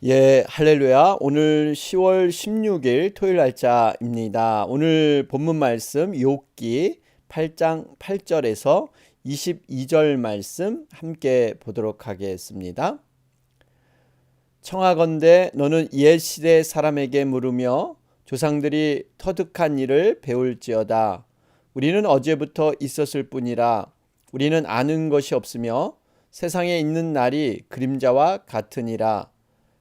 예, 할렐루야. 오늘 10월 16일 토요일 날짜입니다. 오늘 본문 말씀 욥기 8장 8절에서 22절 말씀 함께 보도록 하겠습니다. 청하건대 너는 옛 시대 사람에게 물으며 조상들이 터득한 일을 배울지어다. 우리는 어제부터 있었을 뿐이라 우리는 아는 것이 없으며 세상에 있는 날이 그림자와 같으니라.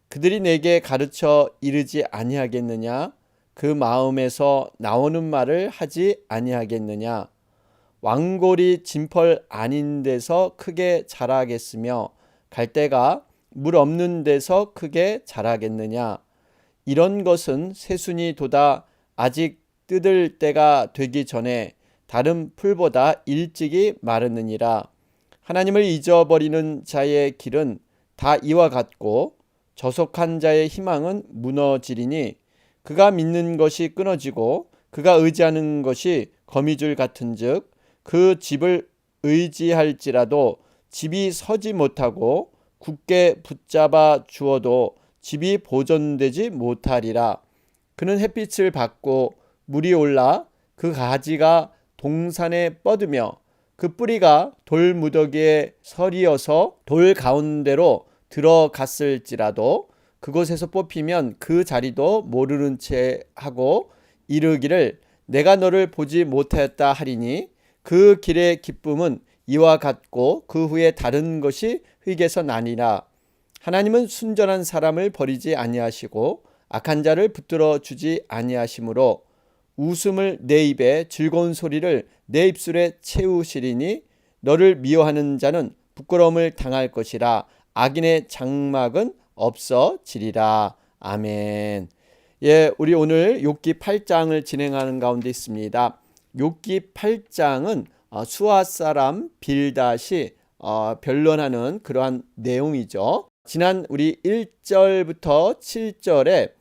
그들이 내게 가르쳐 이르지 아니하겠느냐? 그 마음에서 나오는 말을 하지 아니하겠느냐? 왕골이 진펄 아닌 데서 크게 자라겠으며 갈대가 물 없는 데서 크게 자라겠느냐? 이런 것은 새순이 돋아 아직 뜯을 때가 되기 전에 다른 풀보다 일찍이 마르느니라. 하나님을 잊어버리는 자의 길은 다 이와 같고 저속한 자의 희망은 무너지리니 그가 믿는 것이 끊어지고 그가 의지하는 것이 거미줄 같은즉 그 집을 의지할지라도 집이 서지 못하고 굳게 붙잡아 주어도 집이 보존되지 못하리라. 그는 햇빛을 받고 물이 올라 그 가지가 동산에 뻗으며 그 뿌리가 돌무더기에 서리어서 돌 가운데로 들어갔을지라도 그곳에서 뽑히면 그 자리도 모르는 채 하고 이르기를 내가 너를 보지 못하였다 하리니 그 길의 기쁨은 이와 같고 그 후에 다른 것이 흙에서 나니라. 하나님은 순전한 사람을 버리지 아니하시고 악한 자를 붙들어 주지 아니하시므로 웃음을 내 입에 즐거운 소리를 내 입술에 채우시리니 너를 미워하는 자는 부끄러움을 당할 것이라. 악인의 장막은 없어지리라. 아멘. 예, 우리 오늘 욥기 8장을 진행하는 가운데 있습니다. 욥기 8장은 수아 사람 빌닷이 변론하는 그러한 내용이죠. 지난 우리 1절부터 7절에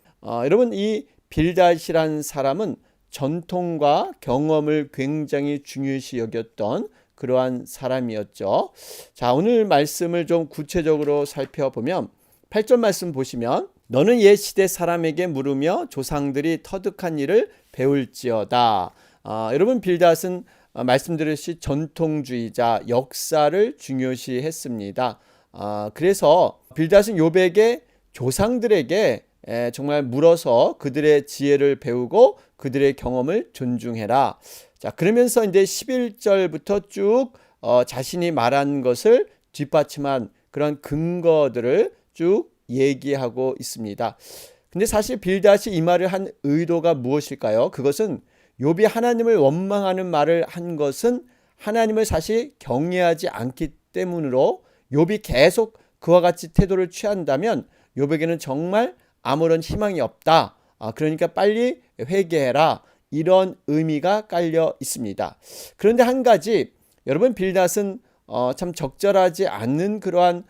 여러분 이 빌닷이란 사람은 전통과 경험을 굉장히 중요시 여겼던 그러한 사람이었죠. 자, 오늘 말씀을 좀 구체적으로 살펴보면 8절 말씀 보시면 너는 옛 시대 사람에게 물으며 조상들이 터득한 일을 배울지어다. 여러분 빌닷은 말씀드렸듯이 전통주의자, 역사를 중요시 했습니다. 그래서 빌닷은 욥에게 조상들에게 정말 물어서 그들의 지혜를 배우고 그들의 경험을 존중해라. 자, 그러면서 이제 11절부터 쭉 자신이 말한 것을 뒷받침한 그런 근거들을 쭉 얘기하고 있습니다. 근데 사실 빌닷이 이 말을 한 의도가 무엇일까요? 그것은 욥이 하나님을 원망하는 말을 한 것은 하나님을 사실 경외하지 않기 때문으로 욥이 계속 그와 같이 태도를 취한다면 욥에게는 정말 아무런 희망이 없다. 그러니까 빨리 회개해라. 이런 의미가 깔려 있습니다. 그런데 한 가지 여러분 빌닷은 참 적절하지 않는 그러한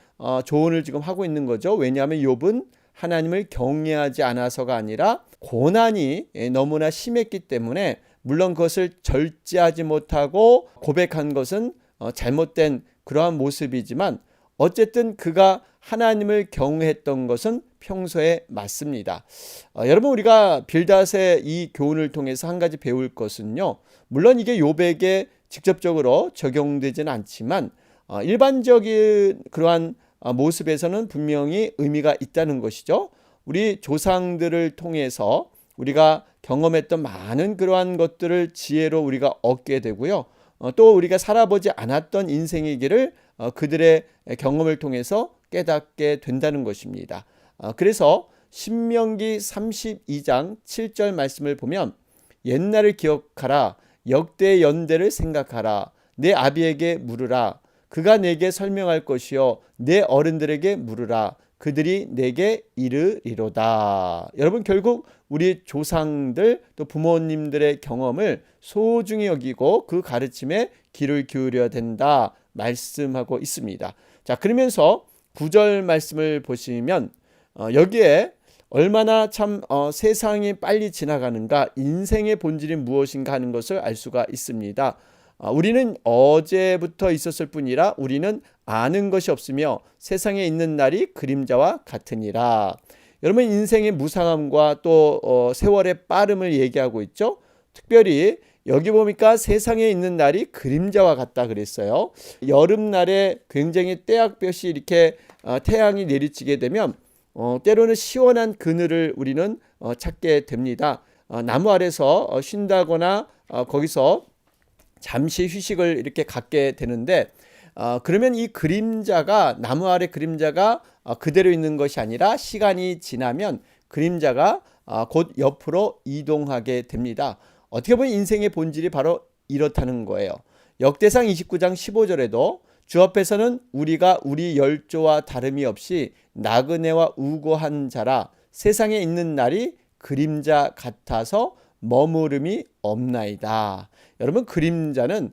조언을 지금 하고 있는 거죠. 왜냐하면 욥은 하나님을 경외하지 않아서가 아니라 고난이 너무나 심했기 때문에 물론 그것을 절제하지 못하고 고백한 것은 잘못된 그러한 모습이지만 어쨌든 그가 하나님을 경외했던 것은 평소에 맞습니다. 여러분 우리가 빌닷의 이 교훈을 통해서 한 가지 배울 것은요. 물론 이게 욥에게 직접적으로 적용되지는 않지만 일반적인 그러한 모습에서는 분명히 의미가 있다는 것이죠. 우리 조상들을 통해서 우리가 경험했던 많은 그러한 것들을 지혜로 우리가 얻게 되고요. 또 우리가 살아보지 않았던 인생의 길을 그들의 경험을 통해서 깨닫게 된다는 것입니다. 그래서 신명기 32장 7절 말씀을 보면 옛날을 기억하라. 역대 연대를 생각하라. 내 아비에게 물으라. 그가 내게 설명할 것이요 내 어른들에게 물으라. 그들이 내게 이르리로다. 여러분 결국 우리 조상들 또 부모님들의 경험을 소중히 여기고 그 가르침에 귀를 기울여야 된다 말씀하고 있습니다. 자, 그러면서 9절 말씀을 보시면 여기에 얼마나 참 세상이 빨리 지나가는가, 인생의 본질이 무엇인가 하는 것을 알 수가 있습니다. 우리는 어제부터 있었을 뿐이라 우리는 아는 것이 없으며 세상에 있는 날이 그림자와 같으니라. 여러분 인생의 무상함과 또 세월의 빠름을 얘기하고 있죠. 특별히 여기 보니까 세상에 있는 날이 그림자와 같다 그랬어요. 여름날에 굉장히 떼약볕이 이렇게 태양이 내리치게 되면 때로는 시원한 그늘을 우리는 찾게 됩니다. 나무 아래서 쉰다거나 거기서 잠시 휴식을 이렇게 갖게 되는데 그러면 이 그림자가 나무 아래 그림자가 그대로 있는 것이 아니라 시간이 지나면 그림자가 곧 옆으로 이동하게 됩니다. 어떻게 보면 인생의 본질이 바로 이렇다는 거예요. 역대상 29장 15절에도 주 앞에서는 우리가 우리 열조와 다름이 없이 나그네와 우고한 자라 세상에 있는 날이 그림자 같아서 머무름이 없나이다. 여러분 그림자는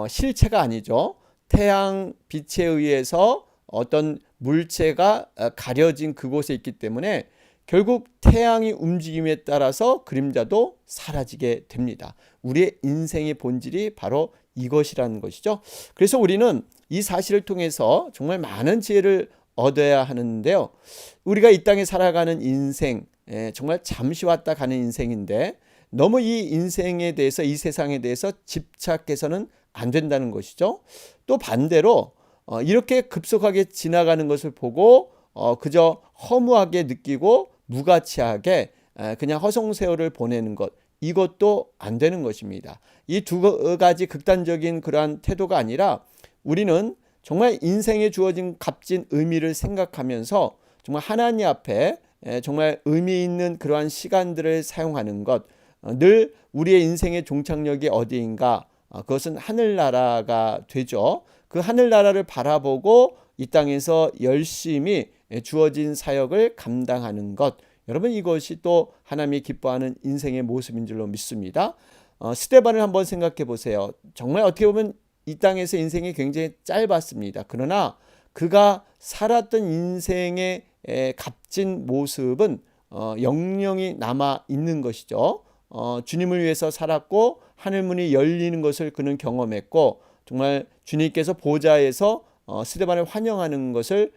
실체가 아니죠. 태양 빛에 의해서 어떤 물체가 가려진 그곳에 있기 때문에 결국 태양이 움직임에 따라서 그림자도 사라지게 됩니다. 우리의 인생의 본질이 바로 이것이라는 것이죠. 그래서 우리는 이 사실을 통해서 정말 많은 지혜를 얻어야 하는데요. 우리가 이 땅에 살아가는 인생, 정말 잠시 왔다 가는 인생인데 너무 이 인생에 대해서 이 세상에 대해서 집착해서는 안 된다는 것이죠. 또 반대로 이렇게 급속하게 지나가는 것을 보고 그저 허무하게 느끼고 무가치하게 그냥 허송세월을 보내는 것, 이것도 안 되는 것입니다. 이 두 가지 극단적인 그러한 태도가 아니라 우리는 정말 인생에 주어진 값진 의미를 생각하면서 정말 하나님 앞에 정말 의미 있는 그러한 시간들을 사용하는 것, 늘 우리의 인생의 종착역이 어디인가, 그것은 하늘나라가 되죠. 그 하늘나라를 바라보고 이 땅에서 열심히 주어진 사역을 감당하는 것, 여러분 이것이 또 하나님이 기뻐하는 인생의 모습인 줄로 믿습니다. 스데반을 한번 생각해 보세요. 정말 어떻게 보면 이 땅에서 인생이 굉장히 짧았습니다. 그러나 그가 살았던 인생의 값진 모습은 영영이 남아 있는 것이죠. 주님을 위해서 살았고 하늘문이 열리는 것을 그는 경험했고 정말 주님께서 보좌에서 스데반을 환영하는 것을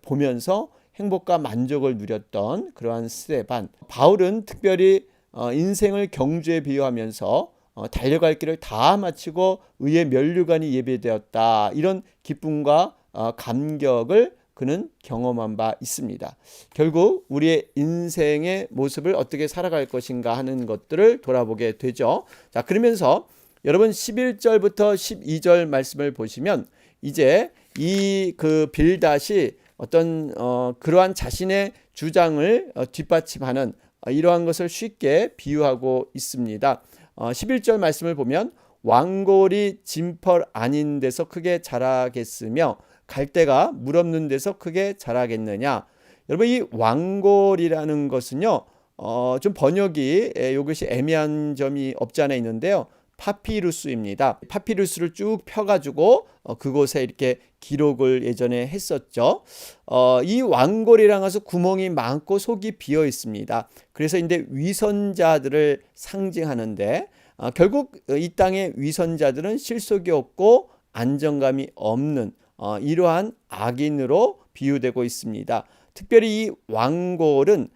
보면서 행복과 만족을 누렸던 그러한 스데반. 바울은 특별히 인생을 경주에 비유하면서 달려갈 길을 다 마치고 의의 면류관이 예배되었다. 이런 기쁨과 감격을 그는 경험한 바 있습니다. 결국 우리의 인생의 모습을 어떻게 살아갈 것인가 하는 것들을 돌아보게 되죠. 자, 그러면서 여러분 11절부터 12절 말씀을 보시면 이제 이 그 빌닷이 어떤 그러한 자신의 주장을 뒷받침하는 이러한 것을 쉽게 비유하고 있습니다. 11절 말씀을 보면 왕골이 진펄 아닌 데서 크게 자라겠으며 갈대가 물 없는 데서 크게 자라겠느냐. 여러분 이 왕골이라는 것은요 좀 번역이 이것이 애매한 점이 없지 않아 있는데요. 파피루스입니다. 파피루스를 쭉 펴가지고 그곳에 이렇게 기록을 예전에 했었죠. 이 왕골이라는 것은 구멍이 많고 속이 비어 있습니다. 그래서 이제 위선자들을 상징하는데 결국 이 땅의 위선자들은 실속이 없고 안정감이 없는 이러한 악인으로 비유되고 있습니다. 특별히 이 왕골은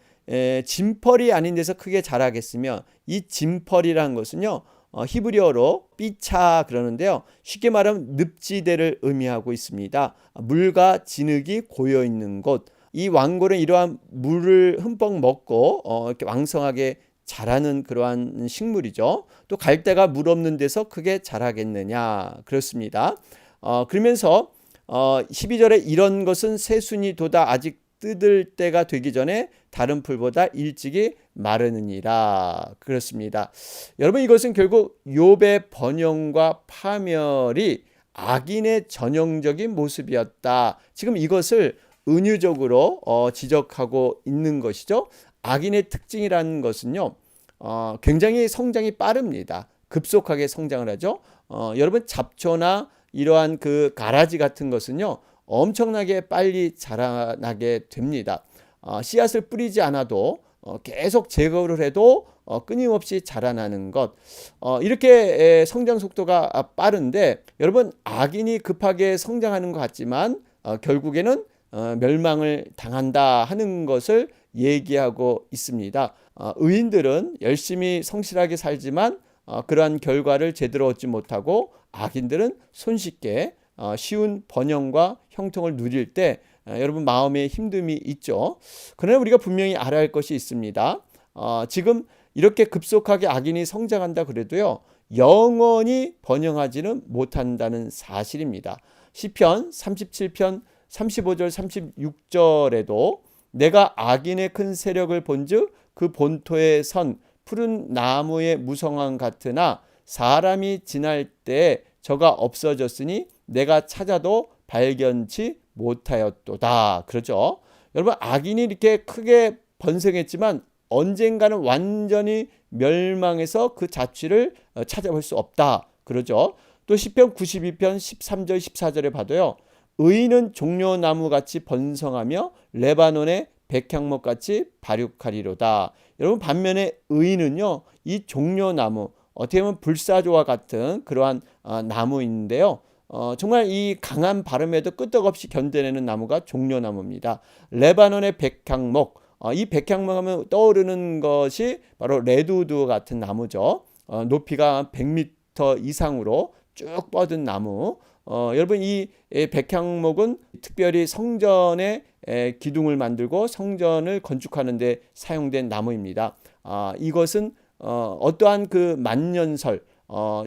진펄이 아닌 데서 크게 자라겠으며 이 진펄이라는 것은요 히브리어로 삐차 그러는데요. 쉽게 말하면 늪지대를 의미하고 있습니다. 물과 진흙이 고여 있는 곳. 이 왕골은 이러한 물을 흠뻑 먹고 이렇게 왕성하게 자라는 그러한 식물이죠. 또 갈대가 물 없는 데서 크게 자라겠느냐 그렇습니다. 그러면서 12절에 이런 것은 새순이 돋아 아직 뜯을 때가 되기 전에 다른 풀보다 일찍이 마르느니라 그렇습니다. 여러분 이것은 결국 욥의 번영과 파멸이 악인의 전형적인 모습이었다. 지금 이것을 은유적으로 지적하고 있는 것이죠. 악인의 특징이라는 것은요 굉장히 성장이 빠릅니다. 급속하게 성장을 하죠. 여러분 잡초나 이러한 그 가라지 같은 것은요 엄청나게 빨리 자라나게 됩니다. 씨앗을 뿌리지 않아도 계속 제거를 해도 끊임없이 자라나는 것, 이렇게 성장 속도가 빠른데 여러분 악인이 급하게 성장하는 것 같지만 결국에는 멸망을 당한다 하는 것을 얘기하고 있습니다. 의인들은 열심히 성실하게 살지만 그러한 결과를 제대로 얻지 못하고 악인들은 손쉽게 쉬운 번영과 형통을 누릴 때 여러분 마음에 힘듦이 있죠. 그러나 우리가 분명히 알아야 할 것이 있습니다. 지금 이렇게 급속하게 악인이 성장한다 그래도요, 영원히 번영하지는 못한다는 사실입니다. 시편 37편 35절 36절에도 내가 악인의 큰 세력을 본즉 그 본토에 선 푸른 나무의 무성함 같으나 사람이 지날 때에 저가 없어졌으니 내가 찾아도 발견치 못하였도다. 그렇죠? 여러분, 악인이 이렇게 크게 번성했지만 언젠가는 완전히 멸망해서 그 자취를 찾아볼 수 없다. 그러죠? 또 시편 92편 13절 14절에 봐도요, 의인은 종려나무같이 번성하며 레바논의 백향목같이 발육하리로다. 여러분, 반면에 의인은요, 이 종려나무, 어떻게 보면 불사조와 같은 그러한 나무인데요, 정말 이 강한 바람에도 끄떡없이 견뎌내는 나무가 종려나무입니다. 레바논의 백향목, 이 백향목 하면 떠오르는 것이 바로 레드우드 같은 나무죠. 높이가 100m 이상으로 쭉 뻗은 나무. 여러분, 이 백향목은 특별히 성전의 기둥을 만들고 성전을 건축하는 데 사용된 나무입니다. 이것은 어떠한 그 만년설,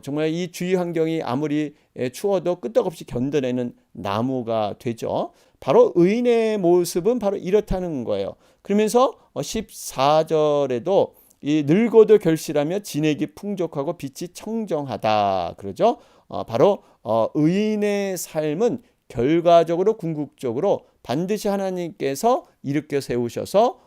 정말 이 주위 환경이 아무리 추워도 끄떡없이 견뎌내는 나무가 되죠. 바로 의인의 모습은 바로 이렇다는 거예요. 그러면서 14절에도 이 늙어도 결실하며 진액이 풍족하고 빛이 청정하다. 그러죠. 바로 의인의 삶은 결과적으로 궁극적으로 반드시 하나님께서 일으켜 세우셔서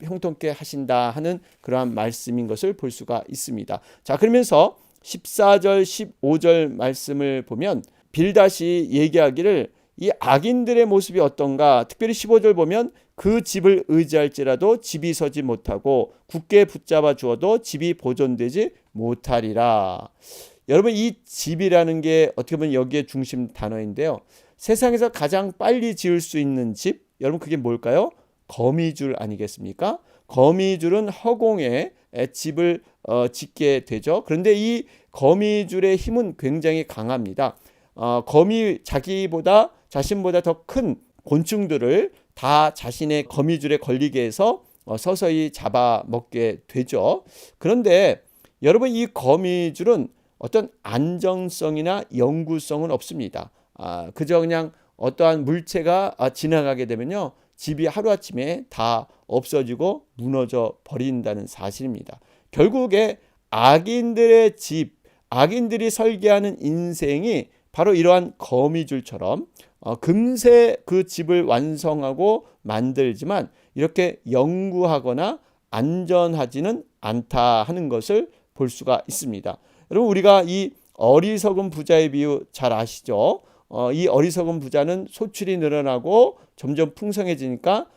형통케 하신다 하는 그러한 말씀인 것을 볼 수가 있습니다. 자, 그러면서 14절 15절 말씀을 보면 빌닷이 얘기하기를 이 악인들의 모습이 어떤가, 특별히 15절 보면 그 집을 의지할지라도 집이 서지 못하고 굳게 붙잡아 주어도 집이 보존되지 못하리라. 여러분, 이 집이라는 게 어떻게 보면 여기에 중심 단어인데요, 세상에서 가장 빨리 지을 수 있는 집, 여러분 그게 뭘까요? 거미줄 아니겠습니까? 거미줄은 허공에 집을 짓게 되죠. 그런데 이 거미줄의 힘은 굉장히 강합니다. 자신보다 더 큰 곤충들을 다 자신의 거미줄에 걸리게 해서 서서히 잡아먹게 되죠. 그런데 여러분, 이 거미줄은 어떤 안정성이나 영구성은 없습니다. 그저 그냥 어떠한 물체가 지나가게 되면요, 집이 하루아침에 다 없어지고 무너져 버린다는 사실입니다. 결국에 악인들의 집, 악인들이 설계하는 인생이 바로 이러한 거미줄처럼 금세 그 집을 완성하고 만들지만 이렇게 영구하거나 안전하지는 않다 하는 것을 볼 수가 있습니다. 여러분, 우리가 이 어리석은 부자의 비유 잘 아시죠? 이 어리석은 부자는 소출이 늘어나고 점점 풍성해지니까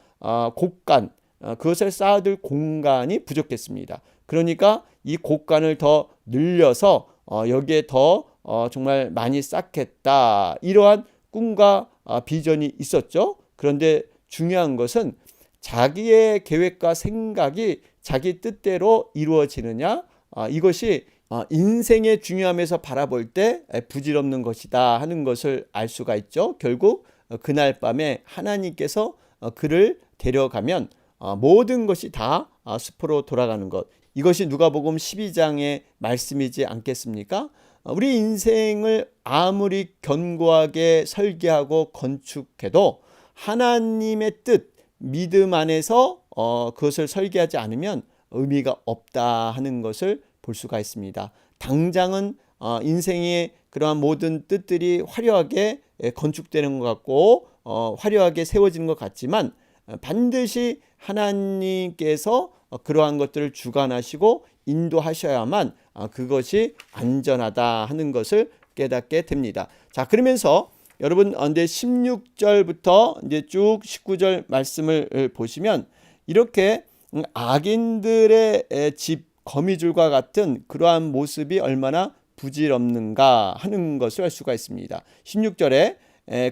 곡간, 그것을 쌓아둘 공간이 부족했습니다. 그러니까 이 곡간을 더 늘려서 여기에 더 정말 많이 쌓겠다, 이러한 꿈과 비전이 있었죠. 그런데 중요한 것은 자기의 계획과 생각이 자기 뜻대로 이루어지느냐, 이것이 인생의 중요함에서 바라볼 때 부질없는 것이다 하는 것을 알 수가 있죠. 결국 그날 밤에 하나님께서 그를 데려가면 모든 것이 다 숲으로 돌아가는 것, 이것이 누가복음 12장의 말씀이지 않겠습니까? 우리 인생을 아무리 견고하게 설계하고 건축해도 하나님의 뜻, 믿음 안에서 그것을 설계하지 않으면 의미가 없다 하는 것을 볼 수가 있습니다. 당장은 인생의 그러한 모든 뜻들이 화려하게 건축되는 것 같고 화려하게 세워지는 것 같지만 반드시 하나님께서 그러한 것들을 주관하시고 인도하셔야만 그것이 안전하다 하는 것을 깨닫게 됩니다. 자, 그러면서 여러분, 이제 16절부터 이제 쭉 19절 말씀을 보시면 이렇게 악인들의 집 거미줄과 같은 그러한 모습이 얼마나 부질없는가 하는 것을 알 수가 있습니다. 16절에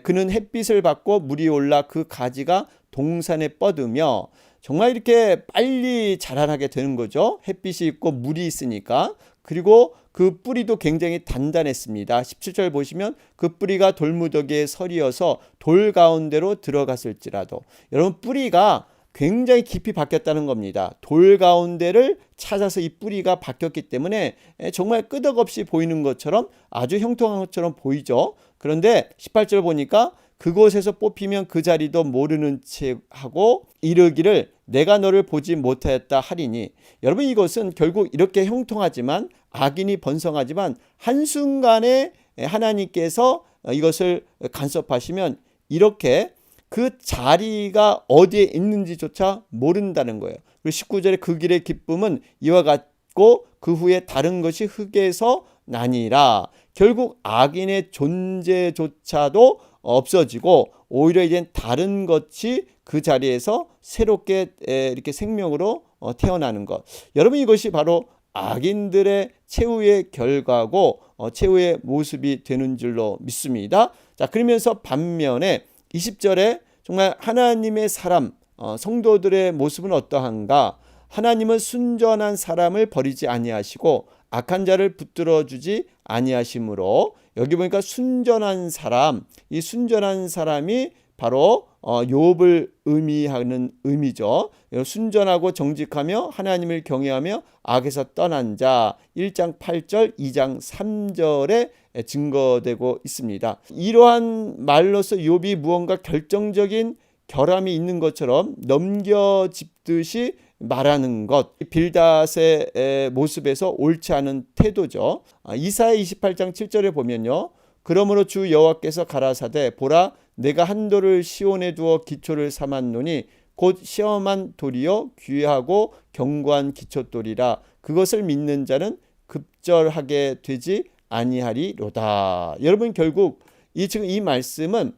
그는 햇빛을 받고 물이 올라 그 가지가 동산에 뻗으며 정말 이렇게 빨리 자라나게 되는 거죠. 햇빛이 있고 물이 있으니까. 그리고 그 뿌리도 굉장히 단단했습니다. 17절 보시면 그 뿌리가 돌무더기에 서리어서 돌 가운데로 들어갔을지라도, 여러분 뿌리가 굉장히 깊이 박혔다는 겁니다. 돌 가운데를 찾아서 이 뿌리가 박혔기 때문에 정말 끄덕없이 보이는 것처럼 아주 형통한 것처럼 보이죠. 그런데 18절 보니까 그곳에서 뽑히면 그 자리도 모르는 채 하고 이르기를 내가 너를 보지 못하였다 하리니, 여러분 이것은 결국 이렇게 형통하지만 악인이 번성하지만 한순간에 하나님께서 이것을 간섭하시면 이렇게 그 자리가 어디에 있는지조차 모른다는 거예요. 그리고 19절에 그 길의 기쁨은 이와 같고 그 후에 다른 것이 흙에서 나니라. 결국 악인의 존재조차도 없어지고 오히려 이제 다른 것이 그 자리에서 새롭게 이렇게 생명으로 태어나는 것. 여러분 이것이 바로 악인들의 최후의 결과고 최후의 모습이 되는 줄로 믿습니다. 자, 그러면서 반면에 20절에 정말 하나님의 사람, 성도들의 모습은 어떠한가? 하나님은 순전한 사람을 버리지 아니하시고 악한 자를 붙들어 주지 아니하심으로, 여기 보니까 순전한 사람, 이 순전한 사람이 바로 욥을 의미하는 의미죠. 순전하고 정직하며 하나님을 경외하며 악에서 떠난 자, 1장 8절, 2장 3절에 증거되고 있습니다. 이러한 말로서 욥이 무언가 결정적인 결함이 있는 것처럼 넘겨짚듯이 말하는 것, 빌닷의 모습에서 옳지 않은 태도죠. 이사야 28장 7절에 보면요, 그러므로 주 여호와께서 가라사대 보라 내가 한 돌을 시온에 두어 기초를 삼았노니 곧 시험한 돌이요 귀하고 견고한 기초돌이라 그것을 믿는 자는 급절하게 되지 아니하리로다. 여러분 결국 지금 이 말씀은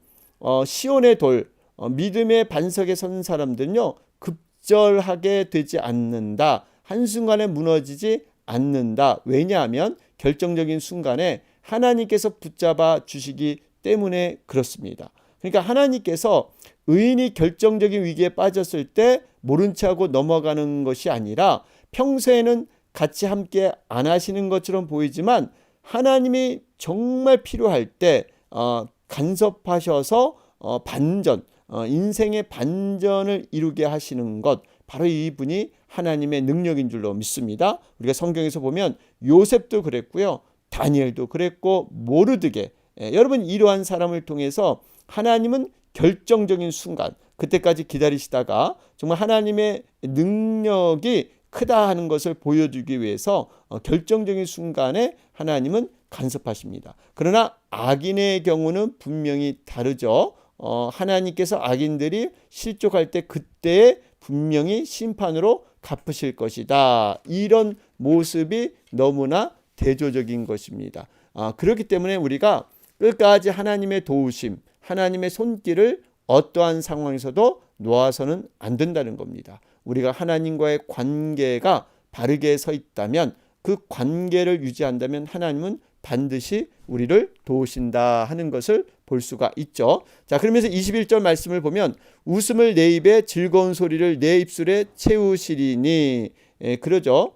시온의 돌, 믿음의 반석에 선 사람들은요 급절하게 되지 않는다. 한순간에 무너지지 않는다. 왜냐하면 결정적인 순간에 하나님께서 붙잡아 주시기 때문에 그렇습니다. 그러니까 하나님께서 의인이 결정적인 위기에 빠졌을 때 모른 체 하고 넘어가는 것이 아니라 평소에는 같이 함께 안 하시는 것처럼 보이지만 하나님이 정말 필요할 때 간섭하셔서 반전, 인생의 반전을 이루게 하시는 것, 바로 이분이 하나님의 능력인 줄로 믿습니다. 우리가 성경에서 보면 요셉도 그랬고요, 다니엘도 그랬고 모르드게, 여러분 이러한 사람을 통해서 하나님은 결정적인 순간, 그때까지 기다리시다가 정말 하나님의 능력이 크다 하는 것을 보여주기 위해서 결정적인 순간에 하나님은 간섭하십니다. 그러나 악인의 경우는 분명히 다르죠. 하나님께서 악인들이 실족할 때 그때 분명히 심판으로 갚으실 것이다. 이런 모습이 너무나 대조적인 것입니다. 그렇기 때문에 우리가 끝까지 하나님의 도우심, 하나님의 손길을 어떠한 상황에서도 놓아서는 안 된다는 겁니다. 우리가 하나님과의 관계가 바르게 서 있다면, 그 관계를 유지한다면 하나님은 반드시 우리를 도우신다 하는 것을 볼 수가 있죠. 자, 그러면서 21절 말씀을 보면 웃음을 내 입에 즐거운 소리를 내 입술에 채우시리니, 그러죠.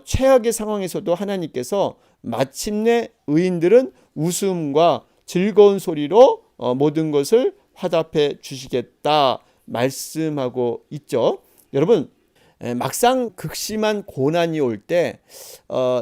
최악의 상황에서도 하나님께서 마침내 의인들은 웃음과 즐거운 소리로 모든 것을 화답해 주시겠다 말씀하고 있죠. 여러분 막상 극심한 고난이 올 때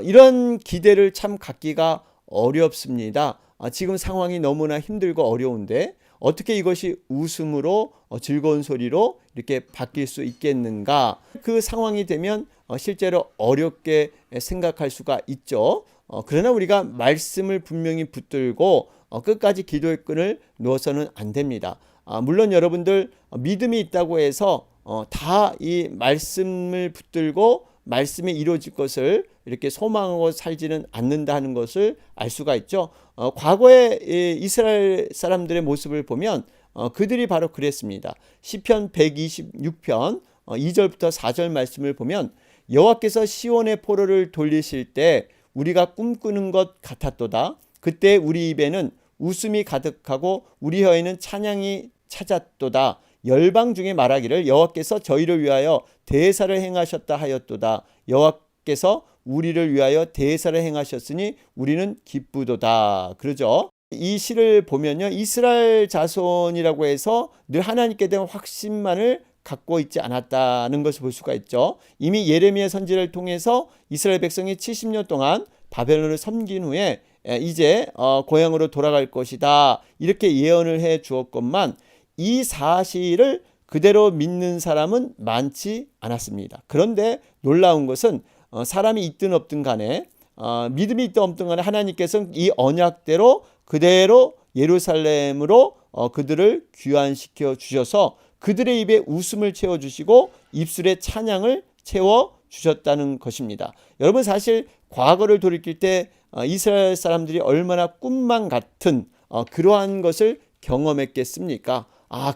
이런 기대를 참 갖기가 어렵습니다. 지금 상황이 너무나 힘들고 어려운데 어떻게 이것이 웃음으로 즐거운 소리로 이렇게 바뀔 수 있겠는가? 그 상황이 되면 실제로 어렵게 생각할 수가 있죠. 그러나 우리가 말씀을 분명히 붙들고 끝까지 기도의 끈을 놓아서는 안 됩니다. 물론 여러분들 믿음이 있다고 해서 다 이 말씀을 붙들고 말씀이 이루어질 것을 이렇게 소망하고 살지는 않는다 하는 것을 알 수가 있죠. 과거에 이스라엘 사람들의 모습을 보면 그들이 바로 그랬습니다. 시편 126편 2절부터 4절 말씀을 보면 여호와께서 시온의 포로를 돌리실 때 우리가 꿈꾸는 것 같았도다. 그때 우리 입에는 웃음이 가득하고 우리 혀에는 찬양이 찾았도다. 열방 중에 말하기를 여호와께서 저희를 위하여 대사를 행하셨다 하였도다. 여호와께서 우리를 위하여 대사를 행하셨으니 우리는 기쁘도다. 그러죠. 이 시를 보면요, 이스라엘 자손이라고 해서 늘 하나님께 대한 확신만을 갖고 있지 않았다는 것을 볼 수가 있죠. 이미 예레미야 선지를 통해서 이스라엘 백성이 70년 동안 바벨론을 섬긴 후에 이제 고향으로 돌아갈 것이다, 이렇게 예언을 해 주었건만 이 사실을 그대로 믿는 사람은 많지 않았습니다. 그런데 놀라운 것은 사람이 있든 없든 간에 믿음이 있든 없든 간에 하나님께서는 이 언약대로 그대로 예루살렘으로 그들을 귀환시켜 주셔서 그들의 입에 웃음을 채워주시고 입술에 찬양을 채워주셨다는 것입니다. 여러분, 사실 과거를 돌이킬 때 이스라엘 사람들이 얼마나 꿈만 같은 그러한 것을 경험했겠습니까?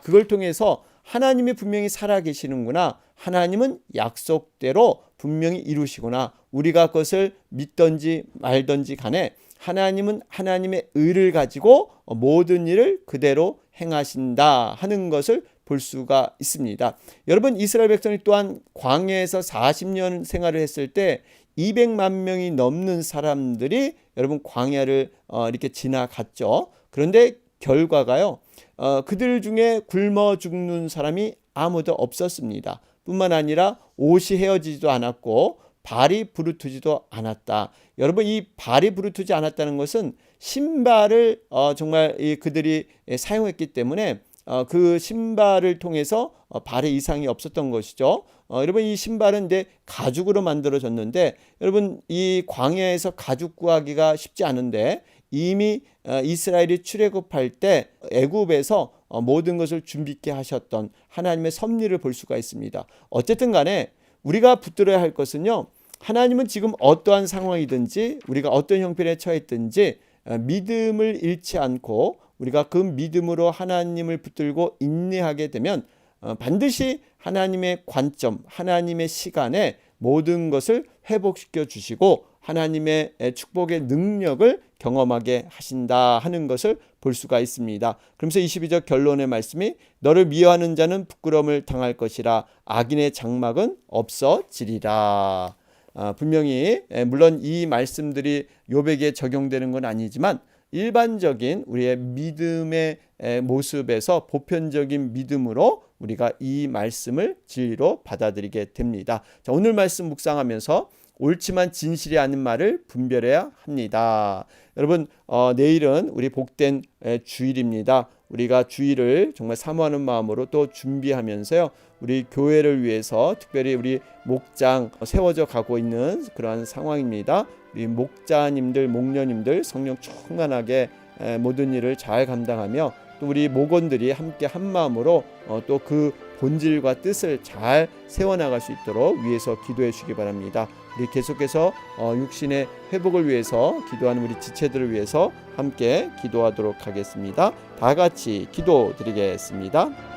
그걸 통해서 하나님이 분명히 살아계시는구나, 하나님은 약속대로 분명히 이루시구나, 우리가 그것을 믿든지 말든지 간에 하나님은 하나님의 의를 가지고 모든 일을 그대로 행하신다 하는 것을 볼 수가 있습니다. 여러분, 이스라엘 백성이 또한 광야에서 40년 생활을 했을 때 200만 명이 넘는 사람들이 여러분 광야를 이렇게 지나갔죠. 그런데 결과가요, 그들 중에 굶어 죽는 사람이 아무도 없었습니다. 뿐만 아니라 옷이 헤어지지도 않았고 발이 부르트지도 않았다. 여러분, 이 발이 부르트지 않았다는 것은 신발을 정말 그들이 사용했기 때문에 그 신발을 통해서 발에 이상이 없었던 것이죠. 여러분, 이 신발은 이제 가죽으로 만들어졌는데, 여러분, 이 광야에서 가죽 구하기가 쉽지 않은데 이미 이스라엘이 출애굽할 때 애굽에서 모든 것을 준비케 하셨던 하나님의 섭리를 볼 수가 있습니다. 어쨌든 간에 우리가 붙들어야 할 것은요, 하나님은 지금 어떠한 상황이든지 우리가 어떤 형편에 처했든지 믿음을 잃지 않고 우리가 그 믿음으로 하나님을 붙들고 인내하게 되면 반드시 하나님의 관점, 하나님의 시간에 모든 것을 회복시켜 주시고 하나님의 축복의 능력을 경험하게 하신다 하는 것을 볼 수가 있습니다. 그러면서 22절 결론의 말씀이 너를 미워하는 자는 부끄러움을 당할 것이라 악인의 장막은 없어지리라. 분명히 물론 이 말씀들이 욥에게 적용되는 건 아니지만 일반적인 우리의 믿음의 모습에서 보편적인 믿음으로 우리가 이 말씀을 진리로 받아들이게 됩니다. 자, 오늘 말씀 묵상하면서 옳지만 진실이 아닌 말을 분별해야 합니다. 여러분, 내일은 우리 복된 주일입니다. 우리가 주일을 정말 사모하는 마음으로 또 준비하면서요, 우리 교회를 위해서 특별히 우리 목장 세워져 가고 있는 그러한 상황입니다. 우리 목자님들, 목녀님들 성령 충만하게 모든 일을 잘 감당하며 또 우리 목원들이 함께 한 마음으로 또 그 본질과 뜻을 잘 세워나갈 수 있도록 위해서 기도해 주시기 바랍니다. 우리 계속해서 육신의 회복을 위해서 기도하는 우리 지체들을 위해서 함께 기도하도록 하겠습니다. 다 같이 기도드리겠습니다.